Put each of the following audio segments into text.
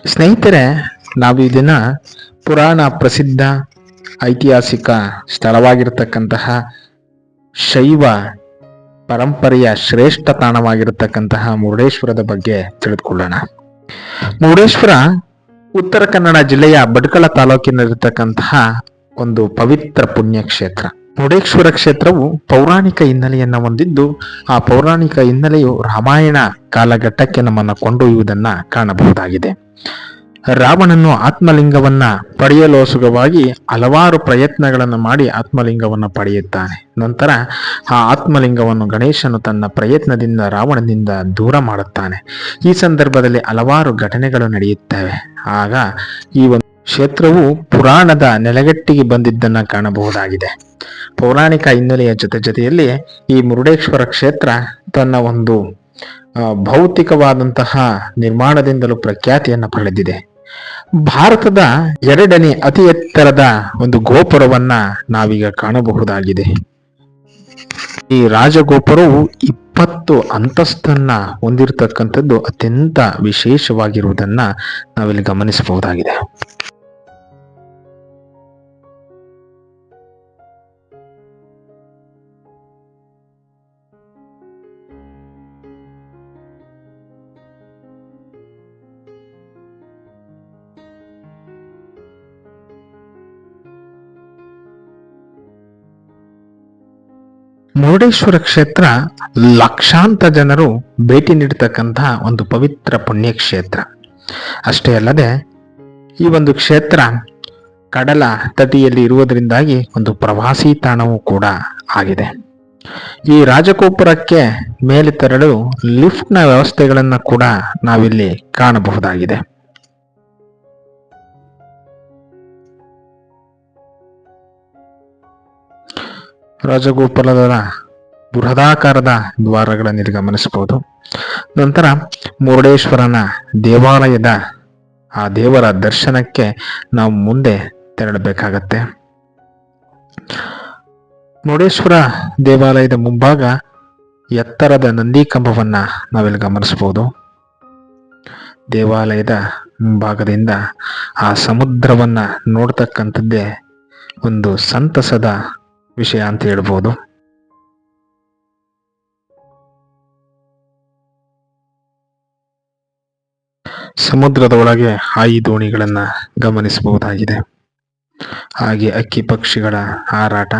ಸ್ನೇಹಿತರೆ, ನಾವು ಈ ದಿನ ಪುರಾಣ ಪ್ರಸಿದ್ಧ ಐತಿಹಾಸಿಕ ಸ್ಥಳವಾಗಿರತಕ್ಕಂತಹ ಶೈವ ಪರಂಪರೆಯ ಶ್ರೇಷ್ಠ ತಾಣವಾಗಿರತಕ್ಕಂತಹ ಮುರುಡೇಶ್ವರದ ಬಗ್ಗೆ ತಿಳಿದುಕೊಳ್ಳೋಣ. ಮುರುಡೇಶ್ವರ ಉತ್ತರ ಕನ್ನಡ ಜಿಲ್ಲೆಯ ಭಟ್ಕಳ ತಾಲೂಕಿನಲ್ಲಿರತಕ್ಕಂತಹ ಒಂದು ಪವಿತ್ರ ಪುಣ್ಯಕ್ಷೇತ್ರ. ಮುರುಡೇಶ್ವರ ಕ್ಷೇತ್ರವು ಪೌರಾಣಿಕ ಹಿನ್ನೆಲೆಯನ್ನ ಹೊಂದಿದ್ದು, ಆ ಪೌರಾಣಿಕ ಹಿನ್ನೆಲೆಯು ರಾಮಾಯಣ ಕಾಲಘಟ್ಟಕ್ಕೆ ನಮ್ಮನ್ನು ಕೊಂಡೊಯ್ಯುವುದನ್ನ ಕಾಣಬಹುದಾಗಿದೆ. ರಾವಣನು ಆತ್ಮಲಿಂಗವನ್ನ ಪಡೆಯಲೋಸುಗವಾಗಿ ಹಲವಾರು ಪ್ರಯತ್ನಗಳನ್ನು ಮಾಡಿ ಆತ್ಮಲಿಂಗವನ್ನು ಪಡೆಯುತ್ತಾನೆ. ನಂತರ ಆ ಆತ್ಮಲಿಂಗವನ್ನು ಗಣೇಶನು ತನ್ನ ಪ್ರಯತ್ನದಿಂದ ರಾವಣನಿಂದ ದೂರ ಮಾಡುತ್ತಾನೆ. ಈ ಸಂದರ್ಭದಲ್ಲಿ ಹಲವಾರು ಘಟನೆಗಳು ನಡೆಯುತ್ತವೆ. ಆಗ ಈ ಒಂದು ಕ್ಷೇತ್ರವು ಪುರಾಣದ ನೆಲೆಗಟ್ಟಿಗೆ ಬಂದಿದ್ದನ್ನ ಕಾಣಬಹುದಾಗಿದೆ. ಪೌರಾಣಿಕ ಹಿನ್ನೆಲೆಯ ಜೊತೆಯಲ್ಲಿ ಈ ಮುರುಡೇಶ್ವರ ಕ್ಷೇತ್ರ ತನ್ನ ಒಂದು ಭೌತಿಕವಾದಂತಹ ನಿರ್ಮಾಣದಿಂದಲೂ ಪ್ರಖ್ಯಾತಿಯನ್ನು ಪಡೆದಿದೆ. ಭಾರತದ ಎರಡನೇ ಅತಿ ಎತ್ತರದ ಒಂದು ಗೋಪುರವನ್ನ ನಾವೀಗ ಕಾಣಬಹುದಾಗಿದೆ. ಈ ರಾಜಗೋಪುರವು 20 ಅಂತಸ್ತನ್ನ ಹೊಂದಿರತಕ್ಕಂಥದ್ದು ಅತ್ಯಂತ ವಿಶೇಷವಾಗಿರುವುದನ್ನ ನಾವಿಲ್ಲಿ ಗಮನಿಸಬಹುದಾಗಿದೆ. ಮುರುಡೇಶ್ವರ ಕ್ಷೇತ್ರ ಲಕ್ಷಾಂತರ ಜನರು ಭೇಟಿ ನೀಡತಕ್ಕಂತಹ ಒಂದು ಪವಿತ್ರ ಪುಣ್ಯಕ್ಷೇತ್ರ. ಅಷ್ಟೇ ಅಲ್ಲದೆ ಈ ಒಂದು ಕ್ಷೇತ್ರ ಕಡಲ ತಟಿಯಲ್ಲಿ ಇರುವುದರಿಂದಾಗಿ ಒಂದು ಪ್ರವಾಸಿ ತಾಣವೂ ಕೂಡ ಆಗಿದೆ. ಈ ರಾಜಗೋಪುರಕ್ಕೆ ಮೇಲೆ ತೆರಳಲು ಲಿಫ್ಟ್ನ ವ್ಯವಸ್ಥೆಗಳನ್ನು ಕೂಡ ನಾವಿಲ್ಲಿ ಕಾಣಬಹುದಾಗಿದೆ. ರಾಜಗೋಪುರದ ಬೃಹದಾಕಾರದ ದ್ವಾರಗಳನ್ನು ಗಮನಿಸಬಹುದು. ನಂತರ ಮುರುಡೇಶ್ವರನ ದೇವಾಲಯದ ಆ ದೇವರ ದರ್ಶನಕ್ಕೆ ನಾವು ಮುಂದೆ ತೆರಳಬೇಕಾಗತ್ತೆ. ಮುರುಡೇಶ್ವರ ದೇವಾಲಯದ ಮುಂಭಾಗ ಎತ್ತರದ ನಂದಿ ಕಂಬವನ್ನ ನಾವಿಲ್ಲಿ ಗಮನಿಸಬಹುದು. ದೇವಾಲಯದ ಮುಂಭಾಗದಿಂದ ಆ ಸಮುದ್ರವನ್ನ ನೋಡ್ತಕ್ಕಂಥದ್ದೇ ಒಂದು ಸಂತಸದ ವಿಷಯ ಅಂತ ಹೇಳ್ಬೋದು. ಸಮುದ್ರದ ಒಳಗೆ ಹಾಯಿ ದೋಣಿಗಳನ್ನ ಗಮನಿಸಬಹುದಾಗಿದೆ. ಹಾಗೆ ಅಕ್ಕಿ ಪಕ್ಷಿಗಳ ಹಾರಾಟ.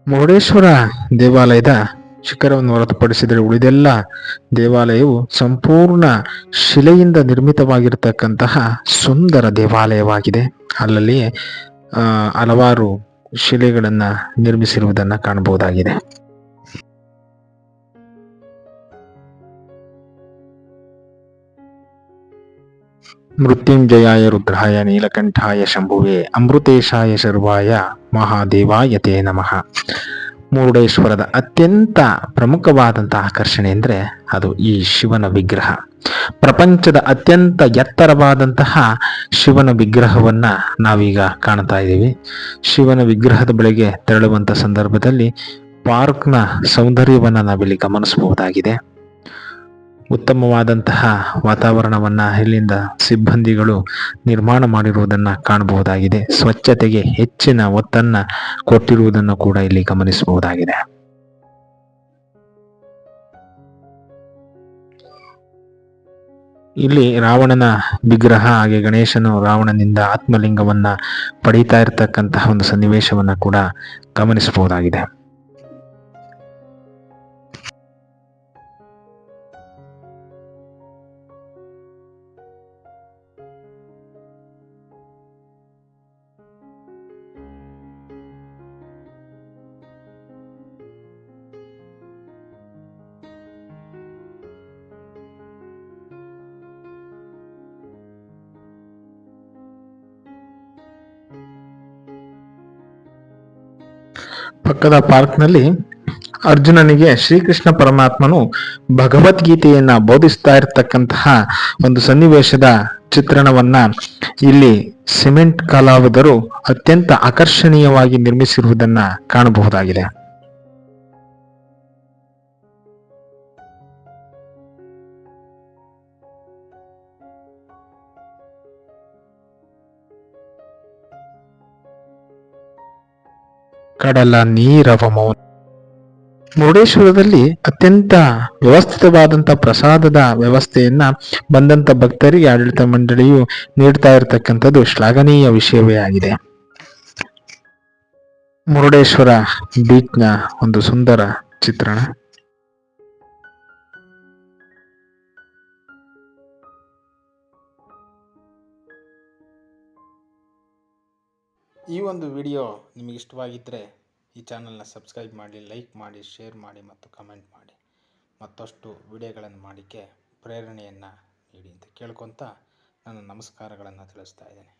ಮುರುಡೇಶ್ವರ ದೇವಾಲಯದ ಶಿಖರವನ್ನು ಹೊರತುಪಡಿಸಿದರೆ ಉಳಿದೆಲ್ಲ ದೇವಾಲಯವು ಸಂಪೂರ್ಣ ಶಿಲೆಯಿಂದ ನಿರ್ಮಿತವಾಗಿರತಕ್ಕಂತಹ ಸುಂದರ ದೇವಾಲಯವಾಗಿದೆ. ಅಲ್ಲಲ್ಲಿ ಹಲವಾರು ಶಿಲೆಗಳನ್ನ ನಿರ್ಮಿಸಿರುವುದನ್ನ ಕಾಣಬಹುದಾಗಿದೆ. ಮೃತ್ಯುಂಜಯಾಯ ರುದ್ರಾಯ ನೀಲಕಂಠಾಯ ಶಂಭುವೆ ಅಮೃತೇಶಾಯ ಶರ್ವಾಯ ಮಹಾದೇವಾಯ ತೇ ನಮಃ. ಮುರುಡೇಶ್ವರದ ಅತ್ಯಂತ ಪ್ರಮುಖವಾದಂತಹ ಆಕರ್ಷಣೆ ಅಂದರೆ ಅದು ಈ ಶಿವನ ವಿಗ್ರಹ. ಪ್ರಪಂಚದ ಅತ್ಯಂತ ಎತ್ತರವಾದಂತಹ ಶಿವನ ವಿಗ್ರಹವನ್ನ ನಾವೀಗ ಕಾಣ್ತಾ ಇದ್ದೀವಿ. ಶಿವನ ವಿಗ್ರಹದ ಬಳಿಗೆ ತೆರಳುವಂತ ಸಂದರ್ಭದಲ್ಲಿ ಪಾರ್ಕ್ನ ಸೌಂದರ್ಯವನ್ನ ನಾವಿಲ್ಲಿ ಗಮನಿಸಬಹುದಾಗಿದೆ. ಉತ್ತಮವಾದಂತಹ ವಾತಾವರಣವನ್ನ ಇಲ್ಲಿಂದ ಸಿಬ್ಬಂದಿಗಳು ನಿರ್ಮಾಣ ಮಾಡಿರುವುದನ್ನ ಕಾಣಬಹುದಾಗಿದೆ. ಸ್ವಚ್ಛತೆಗೆ ಹೆಚ್ಚಿನ ಒತ್ತನ್ನ ಕೊಟ್ಟಿರುವುದನ್ನು ಕೂಡ ಇಲ್ಲಿ ಗಮನಿಸಬಹುದಾಗಿದೆ. ಇಲ್ಲಿ ರಾವಣನ ವಿಗ್ರಹ ಹಾಗೆ ಗಣೇಶನು ರಾವಣನಿಂದ ಆತ್ಮಲಿಂಗವನ್ನ ಪಡೀತಾ ಇರತಕ್ಕಂತಹ ಒಂದು ಸನ್ನಿವೇಶವನ್ನ ಕೂಡ ಗಮನಿಸಬಹುದಾಗಿದೆ. ಪಕ್ಕದ ಪಾರ್ಕ್ನಲ್ಲಿ ಅರ್ಜುನನಿಗೆ ಶ್ರೀಕೃಷ್ಣ ಪರಮಾತ್ಮನು ಭಗವದ್ಗೀತೆಯನ್ನ ಬೋಧಿಸ್ತಾ ಇರತಕ್ಕಂತಹ ಒಂದು ಸನ್ನಿವೇಶದ ಚಿತ್ರಣವನ್ನ ಇಲ್ಲಿ ಸಿಮೆಂಟ್ ಕಲಾವಿದರು ಅತ್ಯಂತ ಆಕರ್ಷಣೀಯವಾಗಿ ನಿರ್ಮಿಸಿರುವುದನ್ನ ಕಾಣಬಹುದಾಗಿದೆ. ಕಡಲ ನೀರವ ಮೌನ. ಮುರುಡೇಶ್ವರದಲ್ಲಿ ಅತ್ಯಂತ ವ್ಯವಸ್ಥಿತವಾದಂಥ ಪ್ರಸಾದದ ವ್ಯವಸ್ಥೆಯನ್ನ ಬಂದಂತ ಭಕ್ತರಿಗೆ ಆಡಳಿತ ಮಂಡಳಿಯು ನೀಡ್ತಾ ಇರತಕ್ಕಂಥದ್ದು ಶ್ಲಾಘನೀಯ ವಿಷಯವೇ ಆಗಿದೆ. ಮುರುಡೇಶ್ವರ ಬೀಚ್ನ ಒಂದು ಸುಂದರ ಚಿತ್ರಣ. ಈ ಒಂದು ವಿಡಿಯೋ ನಿಮಗೆ ಇಷ್ಟವಾಗಿದ್ದರೆ ಈ ಚಾನಲ್ನ ಸಬ್ಸ್ಕ್ರೈಬ್ ಮಾಡಿ, ಲೈಕ್ ಮಾಡಿ, ಶೇರ್ ಮಾಡಿ ಮತ್ತು ಕಮೆಂಟ್ ಮಾಡಿ. ಮತ್ತಷ್ಟು ವಿಡಿಯೋಗಳನ್ನು ಮಾಡಲಿಕ್ಕೆ ಪ್ರೇರಣೆಯನ್ನು ನೀಡಿ ಅಂತ ಕೇಳ್ಕೊತ ನನ್ನ ನಮಸ್ಕಾರಗಳನ್ನು ತಿಳಿಸ್ತಾ ಇದ್ದೇನೆ.